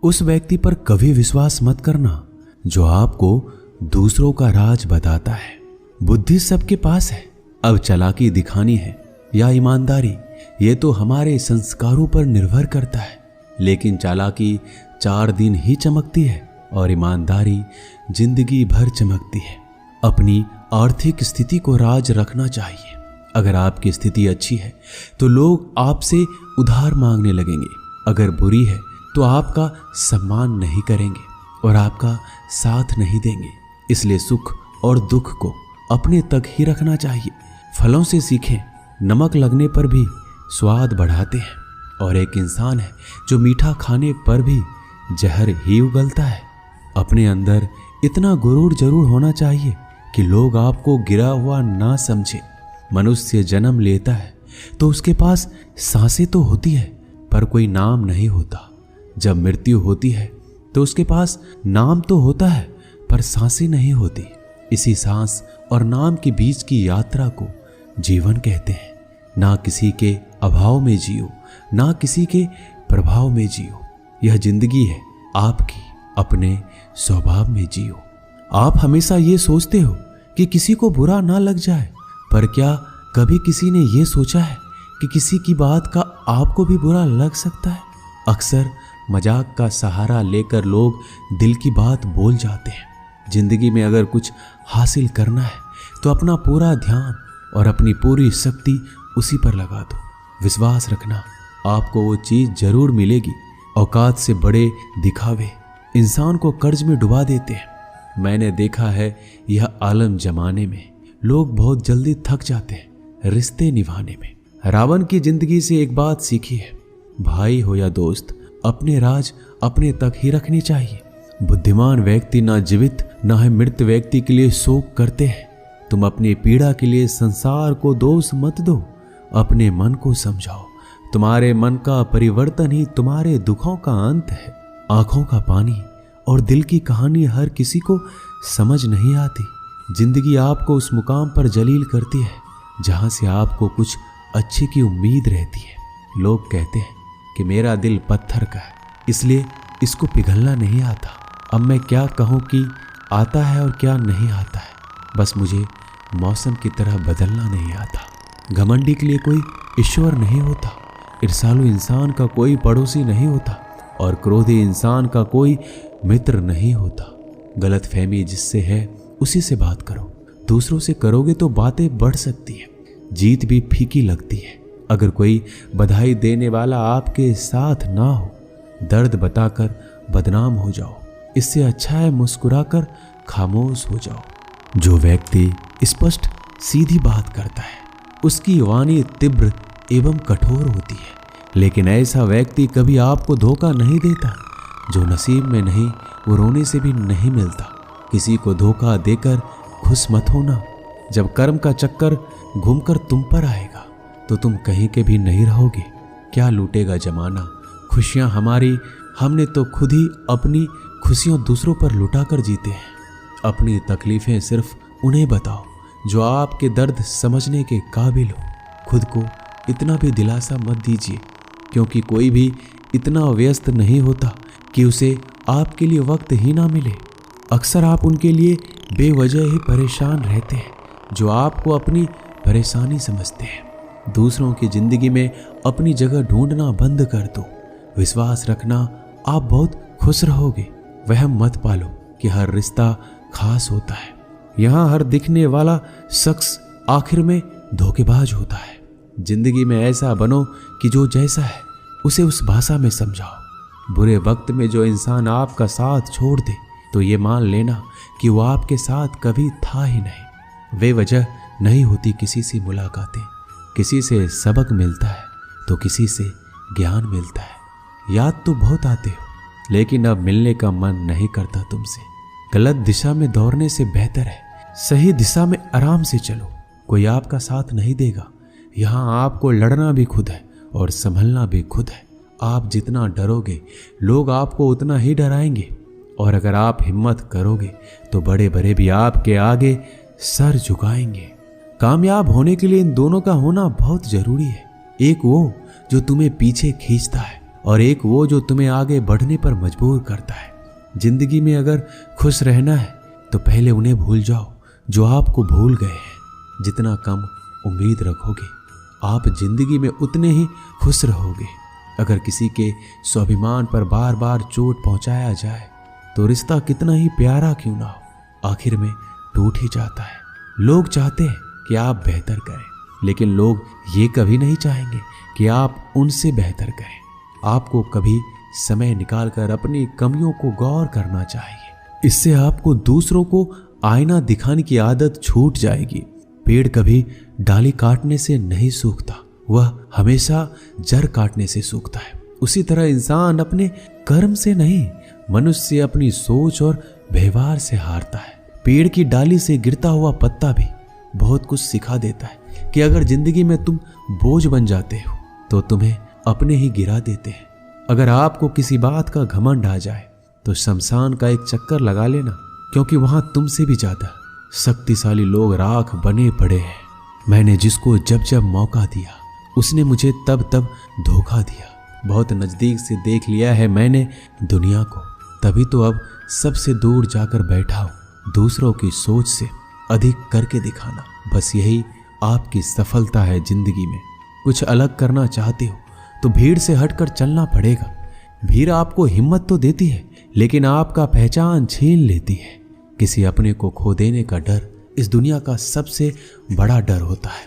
उस व्यक्ति पर कभी विश्वास मत करना जो आपको दूसरों का राज बताता है। बुद्धि सबके पास है, अब चालाकी दिखानी है या ईमानदारी, ये तो हमारे संस्कारों पर निर्भर करता है। लेकिन चालाकी 4 दिन ही चमकती है और ईमानदारी जिंदगी भर चमकती है। अपनी आर्थिक स्थिति को राज रखना चाहिए। अगर आपकी स्थिति अच्छी है तो लोग आपसे उधार मांगने लगेंगे, अगर बुरी है तो आपका सम्मान नहीं करेंगे और आपका साथ नहीं देंगे। इसलिए सुख और दुख को अपने तक ही रखना चाहिए। फलों से सीखें, नमक लगने पर भी स्वाद बढ़ाते हैं, और एक इंसान है जो मीठा खाने पर भी जहर ही उगलता है। अपने अंदर इतना गुरूर जरूर होना चाहिए कि लोग आपको गिरा हुआ ना समझे। मनुष्य जन्म लेता है तो उसके पास सांसें तो होती है पर कोई नाम नहीं होता। जब मृत्यु होती है तो उसके पास नाम तो होता है पर सांसें नहीं होती। इसी सांस और नाम के बीच की यात्रा को जीवन कहते हैं। ना किसी के अभाव में जियो, ना किसी के प्रभाव में जियो। यह जिंदगी है आपकी, अपने स्वभाव में जियो। आप हमेशा ये सोचते हो कि किसी को बुरा ना लग जाए, पर क्या कभी किसी ने ये सोचा है कि किसी की बात का आपको भी बुरा लग सकता है? अक्सर मजाक का सहारा लेकर लोग दिल की बात बोल जाते हैं। जिंदगी में अगर कुछ हासिल करना है तो अपना पूरा ध्यान और अपनी पूरी शक्ति उसी पर लगा दो। विश्वास रखना, आपको वो चीज जरूर मिलेगी। औकात से बड़े दिखावे इंसान को कर्ज में डुबा देते हैं। मैंने देखा है यह आलम जमाने में लोग बहुत जल्दी थक जाते हैं रिश्ते निभाने में। रावण की जिंदगी से एक बात सीखी है, भाई हो या दोस्त, अपने राज अपने तक ही रखने चाहिए। बुद्धिमान व्यक्ति ना जीवित ना है मृत व्यक्ति के लिए शोक करते हैं। तुम अपनी पीड़ा के लिए संसार को दोष मत दो, अपने मन को समझाओ। तुम्हारे मन का परिवर्तन ही तुम्हारे दुखों का अंत है। आंखों का पानी और दिल की कहानी हर किसी को समझ नहीं आती। जिंदगी आपको उस मुकाम पर जलील करती है जहां से आपको कुछ अच्छे की उम्मीद रहती है। लोग कहते हैं कि मेरा दिल पत्थर का है, इसलिए इसको पिघलना नहीं आता। अब मैं क्या कहूँ कि आता है और क्या नहीं आता है, बस मुझे मौसम की तरह बदलना नहीं आता। घमंडी के लिए कोई ईश्वर नहीं होता, ईर्ष्यालु इंसान का कोई पड़ोसी नहीं होता और क्रोधी इंसान का कोई मित्र नहीं होता। गलतफहमी जिससे है उसी से बात करो। दूसरों से करोगे तो बातें बढ़ सकती है, जीत भी फीकी लगती है। अगर कोई बधाई देने वाला आपके साथ ना हो, दर्द बताकर बदनाम हो जाओ। इससे अच्छा है मुस्कुराकर खामोश हो जाओ। जो व्यक्ति स्पष्ट सीधी बात करता है उसकी वाणी तीव्र एवं कठोर होती है, लेकिन ऐसा व्यक्ति कभी आपको धोखा नहीं देता। जो नसीब में नहीं वो रोने से भी नहीं मिलता। किसी को धोखा देकर खुश मत होना। जब कर्म का चक्कर घूमकर तुम पर आएगा तो तुम कहीं के भी नहीं रहोगे। क्या लूटेगा जमाना खुशियां हमारी, हमने तो खुद ही अपनी खुशियां दूसरों पर लुटाकर जीते हैं। अपनी तकलीफें सिर्फ उन्हें बताओ जो आपके दर्द समझने के काबिल हो। खुद को इतना भी दिलासा मत दीजिए, क्योंकि कोई भी इतना व्यस्त नहीं होता कि उसे आपके लिए वक्त ही ना मिले। अक्सर आप उनके लिए बेवजह ही परेशान रहते हैं जो आपको अपनी परेशानी समझते हैं। दूसरों की जिंदगी में अपनी जगह ढूंढना बंद कर दो। विश्वास रखना, आप बहुत खुश रहोगे। वहम मत पालो कि हर रिश्ता खास होता है। यहाँ हर दिखने वाला शख्स आखिर में धोखेबाज होता है। जिंदगी में ऐसा बनो कि जो जैसा है उसे उस भाषा में समझाओ। बुरे वक्त में जो इंसान आपका साथ छोड़ दे तो ये मान लेना कि वो आपके साथ कभी था ही नहीं। बेवजह नहीं होती किसी से मुलाकातें। किसी से सबक मिलता है तो किसी से ज्ञान मिलता है। याद तो बहुत आते हो, लेकिन अब मिलने का मन नहीं करता तुमसे। गलत दिशा में दौड़ने से बेहतर है सही दिशा में आराम से चलो। कोई आपका साथ नहीं देगा। यहाँ आपको लड़ना भी खुद है और संभलना भी खुद है। आप जितना डरोगे लोग आपको उतना ही डराएंगे, और अगर आप हिम्मत करोगे तो बड़े बड़े भी आपके आगे सर झुकाएंगे। कामयाब होने के लिए इन दोनों का होना बहुत जरूरी है। एक वो जो तुम्हें पीछे खींचता है और एक वो जो तुम्हें आगे बढ़ने पर मजबूर करता है। जिंदगी में अगर खुश रहना है तो पहले उन्हें भूल जाओ जो आपको भूल गए हैं। जितना कम उम्मीद रखोगे आप जिंदगी में उतने ही खुश रहोगे। अगर किसी के स्वाभिमान पर बार बार चोट पहुंचाया जाए तो रिश्ता कितना ही प्यारा क्यों ना हो, आखिर में टूट ही जाता है। लोग चाहते हैं कि आप बेहतर करें, लेकिन लोग ये कभी नहीं चाहेंगे कि आप उनसे बेहतर करें। आपको कभी समय निकालकर अपनी कमियों को गौर करना चाहिए। इससे आपको दूसरों को आईना दिखाने की आदत छूट जाएगी। पेड़ कभी डाली काटने से नहीं सूखता, वह हमेशा जड़ काटने से सूखता है। उसी तरह इंसान अपने कर्म से नहीं, मनुष्य अपनी सोच और व्यवहार से हारता है। पेड़ की डाली से गिरता हुआ पत्ता भी बहुत कुछ सिखा देता है कि अगर जिंदगी में तुम बोझ बन जाते हो तो तुम्हें अपने ही गिरा देते हैं। अगर आपको किसी बात का घमंड आ जाए तो शमशान का एक चक्कर लगा लेना, क्योंकि वहां तुमसे भी ज्यादा शक्तिशाली लोग राख बने पड़े हैं। मैंने जिसको जब जब मौका दिया उसने मुझे तब तब धोखा दिया। बहुत नजदीक से देख लिया है मैंने दुनिया को, तभी तो अब सबसे दूर जाकर बैठा हूं। दूसरों की सोच से अधिक करके दिखाना, बस यही आपकी सफलता है जिंदगी में। कुछ अलग करना चाहते हो तो भीड़ से हटकर चलना पड़ेगा। भीड़ आपको हिम्मत तो देती है लेकिन आपका पहचान छीन लेती है। किसी अपने को खो देने का डर इस दुनिया का सबसे बड़ा डर होता है।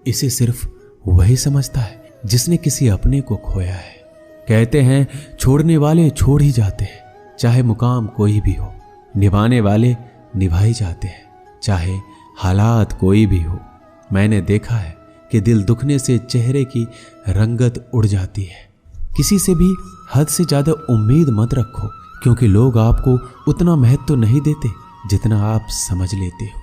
इसे सिर्फ वही समझता है जिसने किसी अपने को खोया है। कहते हैं छोड़ने वाले छोड़ ही जाते हैं, चाहे मुकाम कोई भी हो। निभाने वाले निभा ही जाते हैं, चाहे हालात कोई भी हो। मैंने देखा है कि दिल दुखने से चेहरे की रंगत उड़ जाती है। किसी से भी हद से ज्यादा उम्मीद मत रखो, क्योंकि लोग आपको उतना महत्व नहीं देते जितना आप समझ लेते हो।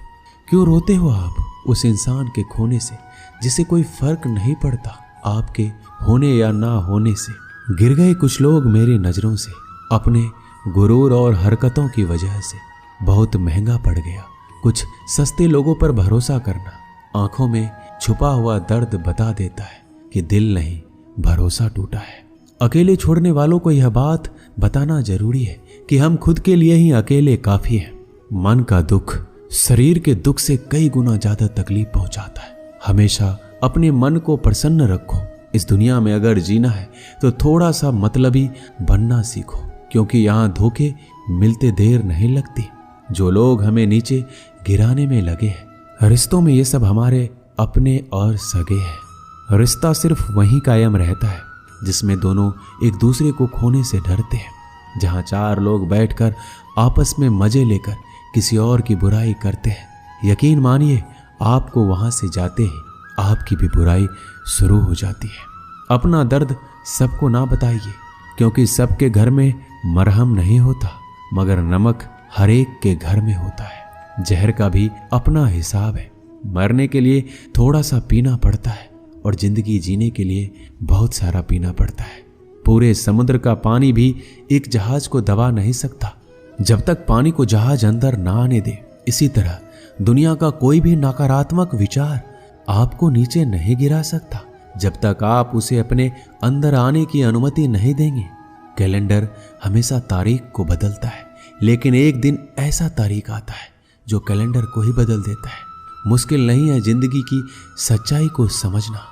क्यों रोते हो आप उस इंसान के खोने से जिसे कोई फर्क नहीं पड़ता आपके होने या ना होने से। गिर गए कुछ लोग मेरी नजरों से, अपने गुरूर और हरकतों की वजह से। बहुत महंगा पड़ गया कुछ सस्ते लोगों पर भरोसा करना। आंखों में छुपा हुआ दर्द बता देता है कि दिल नहीं, भरोसा टूटा है। अकेले छोड़ने वालों को यह बात बताना जरूरी है कि हम खुद के लिए ही अकेले काफी हैं। मन का दुख शरीर के दुख से कई गुना ज्यादा तकलीफ पहुंचाता है। हमेशा अपने मन को प्रसन्न रखो। इस दुनिया में अगर जीना है तो थोड़ा सा मतलबी बनना सीखो, क्योंकि यहाँ धोखे मिलते देर नहीं लगती। जो लोग हमें नीचे गिराने में लगे हैं, रिश्तों में ये सब हमारे अपने और सगे हैं। रिश्ता सिर्फ वहीं कायम रहता है जिसमें दोनों एक दूसरे को खोने से डरते हैं। जहाँ चार लोग बैठकर आपस में मजे लेकर किसी और की बुराई करते हैं, यकीन मानिए आपको वहां से जाते ही आपकी भी बुराई शुरू हो जाती है। अपना दर्द सबको ना बताइए, क्योंकि सबके घर में मरहम नहीं होता, मगर नमक हर एक के घर में होता है। जहर का भी अपना हिसाब है। मरने के लिए थोड़ा सा पीना पड़ता है और जिंदगी जीने के लिए बहुत सारा पीना पड़ता है। पूरे समुद्र का पानी भी एक जहाज को दबा नहीं सकता जब तक पानी को जहाज अंदर ना आने दे। इसी तरह दुनिया का कोई भी नकारात्मक विचार आपको नीचे नहीं गिरा सकता जब तक आप उसे अपने अंदर आने की अनुमति नहीं देंगे। कैलेंडर हमेशा तारीख को बदलता है, लेकिन एक दिन ऐसा तारीख आता है जो कैलेंडर को ही बदल देता है। मुश्किल नहीं है जिंदगी की सच्चाई को समझना।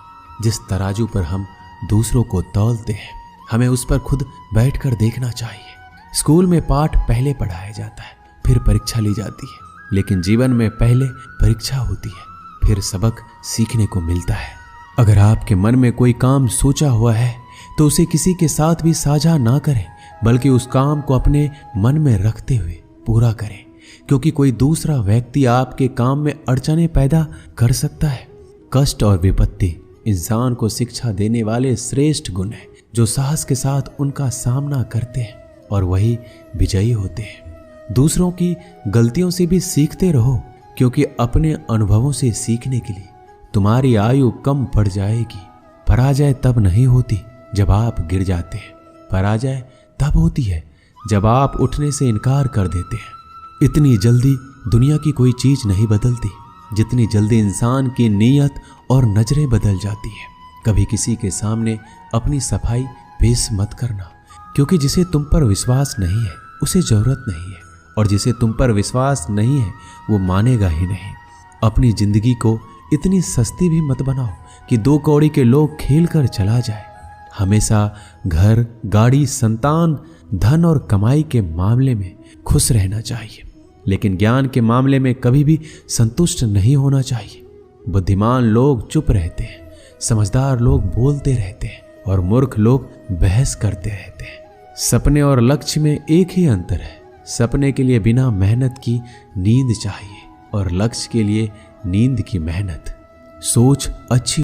जिस तराजू पर हम दूसरों को तौलते हैं, हमें उस पर खुद बैठकर देखना चाहिए। स्कूल में पाठ पहले पढ़ाया जाता है, फिर परीक्षा ली जाती है, लेकिन जीवन में पहले परीक्षा होती है, फिर सबक सीखने को मिलता है। अगर आपके मन में कोई काम सोचा हुआ है तो उसे किसी के साथ भी साझा ना करें, बल्कि उस काम को अपने मन में रखते हुए पूरा करें, क्योंकि कोई दूसरा व्यक्ति आपके काम में अड़चने पैदा कर सकता है। कष्ट और विपत्ति इंसान को शिक्षा देने वाले श्रेष्ठ गुण हैं, जो साहस के साथ उनका सामना करते हैं और वही विजयी होते हैं। दूसरों की गलतियों से भी सीखते रहो, क्योंकि अपने अनुभवों से सीखने के लिए तुम्हारी आयु कम पड़ जाएगी। पराजय तब नहीं होती जब आप गिर जाते हैं, पराजय तब होती है जब आप उठने से इनकार कर देते हैं। इतनी जल्दी दुनिया की कोई चीज नहीं बदलती जितनी जल्दी इंसान की नीयत और नजरें बदल जाती है। कभी किसी के सामने अपनी सफाई बेस मत करना, क्योंकि जिसे तुम पर विश्वास नहीं है उसे जरूरत नहीं है, और जिसे तुम पर विश्वास नहीं है वो मानेगा ही नहीं। अपनी जिंदगी को इतनी सस्ती भी मत बनाओ कि 2 कौड़ी के लोग खेल कर चला जाए। हमेशा घर, गाड़ी, संतान, धन और कमाई के मामले में खुश रहना चाहिए, लेकिन ज्ञान के मामले में कभी भी संतुष्ट नहीं होना चाहिए। बुद्धिमान लोग चुप रहते हैं, समझदार लोग बोलते रहते हैं और मूर्ख लोग बहस करते रहते हैं। सपने और लक्ष्य में एक ही अंतर है। सपने के लिए बिना मेहनत की नींद चाहिए और लक्ष्य के लिए नींद की मेहनत। सोच अच्छी